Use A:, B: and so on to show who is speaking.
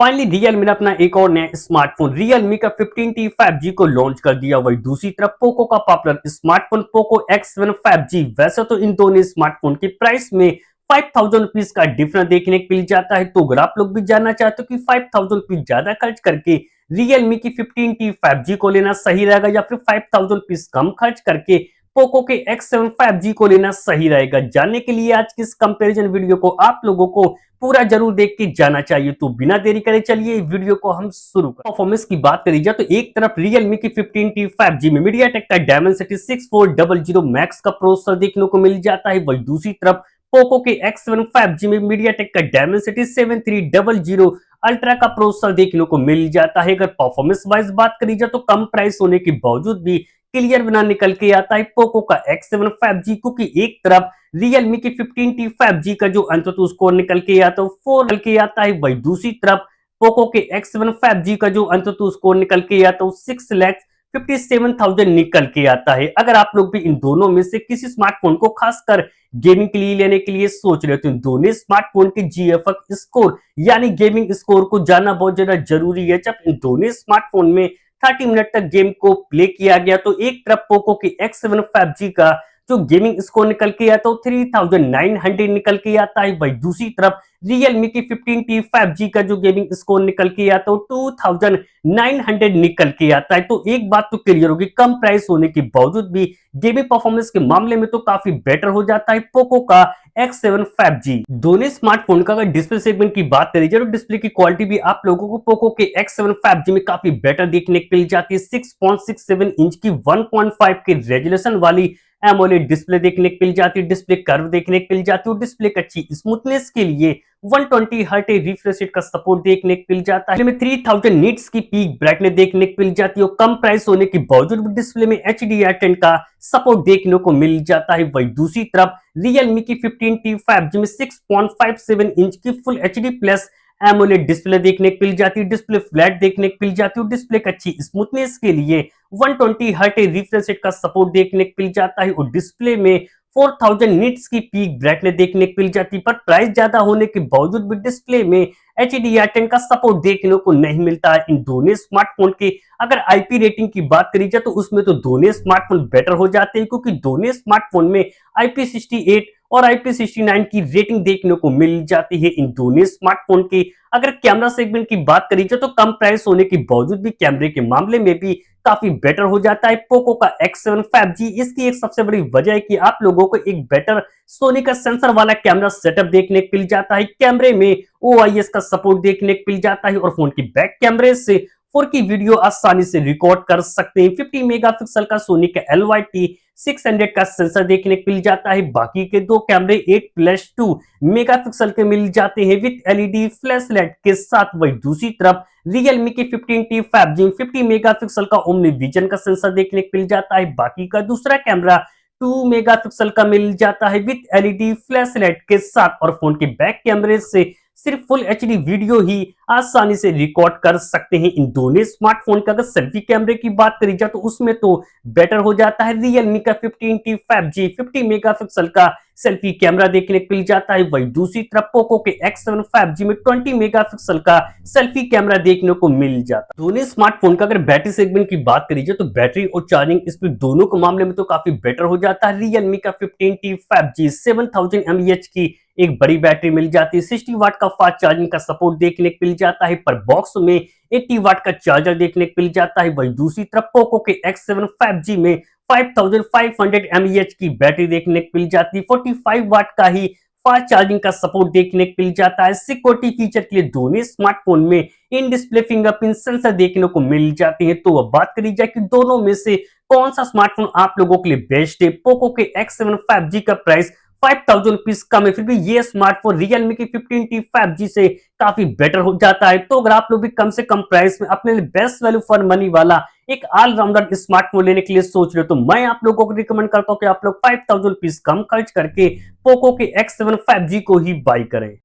A: Finally Realme ने अपना एक और नया स्मार्टफोन Realme का 15T 5G को लॉन्च कर दिया। वही दूसरी तरफ पोको का popular smartphone Poco X7 5G। वैसे तो इन दोनों स्मार्टफोन की प्राइस में 5000 रुपीज का डिफरेंस देखने को मिल जाता है। तो अगर आप लोग भी जानना चाहते हो कि 5000 रुपीज ज्यादा खर्च करके Realme की 15T 5G को लेना सही रहेगा या फिर 5000 रुपीज कम खर्च करके पोको के X7 5G को लेना सही रहेगा, जानने के लिए आज की इस कंपैरिजन वीडियो को आप लोगों को पूरा जरूर देख के जाना चाहिए। तो बिना देरी करे चलिए वीडियो को हम शुरू करें। परफॉर्मेंस की बात करी जाए तो एक तरफ Realme की 15T 5G में MediaTek का Dimensity 6400 Max का प्रोसेसर देखने को मिल जाता है। वही दूसरी तरफ पोको के X7 5G में MediaTek का Dimensity 7300 अल्ट्रा का प्रोसेसर देखने को मिल जाता है। अगर परफॉर्मेंस वाइज बात करी जाए तो कम प्राइस होने के बावजूद भी क्लियर बना निकल के आता है पोको का X7 5G, क्योंकि एक तरफ Realme की 15T 5G का जो अंततः स्कोर निकल के आता है 4 निकल के आता है। वही दूसरी तरफ पोको के X7 5G का जो अंततः स्कोर निकल के आता है 6,57,000 निकल के आता है। अगर आप लोग भी इन दोनों में से किसी स्मार्टफोन को खासकर गेमिंग के लिए लेने के लिए सोच रहे हो तो इन दोनों स्मार्टफोन के GFX स्कोर यानी गेमिंग स्कोर को जानना बहुत ज्यादा जरूरी है। जब इन दोनों स्मार्टफोन में 30 मिनट तक गेम को प्ले किया गया तो एक तरफ पोको के X7 5G का जो गेमिंग स्कोर निकल के आता है 3900 निकल के आता है। वही दूसरी तरफ Realme की 15T 5G का जो गेमिंग स्कोर निकल के आता है 2900 निकल के आता है। तो एक बात तो क्लियर होगी, कम प्राइस होने के बावजूद भी गेमिंग परफॉर्मेंस के मामले में तो काफी बेटर हो जाता है पोको का X7 5G। दोनों स्मार्टफोन का अगर डिस्प्ले सेगमेंट की बात करी जाए तो डिस्प्ले की क्वालिटी भी आप लोगों को पोको के X7 5G में काफी बेटर देखने को मिल जाती है। 6.67 इंच की 1.5 के रेजोल्यूशन वाली एमोलेड डिस्प्ले देखने को मिल जाती है। डिस्प्ले कर्व देखने को मिल जाती है। डिस्प्ले की अच्छी स्मूथनेस के लिए 120 हर्ट्ज रिफ्रेश रेट का सपोर्ट देखने को मिल जाता है। 3000 निट्स की पीक ब्राइटनेस देखने को मिल जाती है और कम प्राइस होने के बावजूद भी डिस्प्ले में HDR10 का सपोर्ट देखने को मिल जाता है। वही दूसरी तरफ Realme की 15T 5G में 6.57 इंच की full HD plus AMOLED display देखने को मिल जाती है। डिस्प्ले फ्लैट देखने को मिल जाती है। डिस्प्ले की अच्छी स्मूथनेस के लिए 120 हर्ट्ज रिफ्रेश रेट का सपोर्ट देखने को मिल जाता है और डिस्प्ले में 4000 निट्स की पीक ब्राइटनेस देखने को मिल जाती है। पर प्राइस ज्यादा होने के बावजूद भी डिस्प्ले में HDR10 का सपोर्ट देखने को नहीं मिलता है। इन दोनों स्मार्टफोन के अगर IP रेटिंग की बात करी जाए तो उसमें तो दोनों स्मार्टफोन बेटर हो जाते हैं, क्योंकि दोनों स्मार्टफोन में IP68 और IP69 की रेटिंग देखने को मिल जाती है। इन दोनों स्मार्टफोन की अगर कैमरा सेगमेंट की बात करी जाए तो कम प्राइस होने के बावजूद भी कैमरे के मामले में भी काफी बेटर हो जाता है पोको का X7 5G। इसकी एक सबसे बड़ी वजह है कि आप लोगों को एक बेटर सोनी का सेंसर वाला कैमरा सेटअप देखने को मिल जाता है। कैमरे में OIS का सपोर्ट देखने को मिल जाता है और फोन की बैक कैमरे से 4K वीडियो आसानी से रिकॉर्ड कर सकते हैं। 50 मेगापिक्सल का सोनी का LYT 600 का सेंसर देखने को मिल जाता है। बाकी के दो कैमरे 8+2 मेगापिक्सल के मिल जाते हैं विद LED फ्लैश लाइट के साथ। वही दूसरी तरफ Realme की 15T 5G 50 मेगापिक्सल का ओमनी विजन का सेंसर देखने को मिल जाता है। बाकी का दूसरा कैमरा 2 मेगापिक्सल का मिल जाता है विद LED फ्लैश लाइट के साथ और फोन के बैक कैमरे से सिर्फ फुल HD वीडियो ही आसानी से रिकॉर्ड कर सकते हैं। इन दोनों स्मार्टफोन का अगर सेल्फी कैमरे की बात करी जाए तो उसमें तो बेटर हो जाता है। Realme का 15T 5G 50 मेगापिक्सल का सेल्फी कैमरा देखने को मिल जाता है। वही दूसरी तरफ पोको के X7 5G में 20 मेगापिक्सल का सेल्फी कैमरा देखने को मिल जाता है। दोनों स्मार्टफोन का अगर बैटरी सेगमेंट की बात करी जाए तो बैटरी और चार्जिंग स्पीड दोनों के मामले में तो काफी बेटर हो जाता है। Realme का 15T 5G 7000 mAh की एक बड़ी बैटरी मिल जाती है। 60 वाट का फास्ट चार्जिंग का सपोर्ट देखने को मिल जाता है। पर बॉक्स में 80 वाट का चार्जर देखने को मिल जाता है। वही दूसरी तरफ पोको के X7 5G में 5500 mAh की बैटरी देखने को मिल जाती है। 45 वाट का ही फास्ट चार्जिंग का सपोर्ट देखने को मिल जाता है। सिक्योरिटी फीचर के लिए दोनों स्मार्टफोन में इन डिस्प्ले फिंगरप्रिंट सेंसर देखने को मिल जाते हैं। तो अब बात करी जाए कि दोनों में से कौन सा स्मार्टफोन आप लोगों के लिए बेस्ट है। पोको के X7 5G का प्राइस 5000 रुपीज कम है, फिर भी ये स्मार्टफोन Realme की 15T 5G से काफी बेटर हो जाता है। तो अगर आप लोग भी कम से कम प्राइस में अपने लिए बेस्ट वैल्यू फॉर मनी वाला एक ऑलराउंडर स्मार्टफोन लेने के लिए सोच रहे हो तो मैं आप लोगों को रिकमेंड करता हूं कि आप लोग 5000 रुपीज कम खर्च करके पोको के X7 5G को ही बाय करें।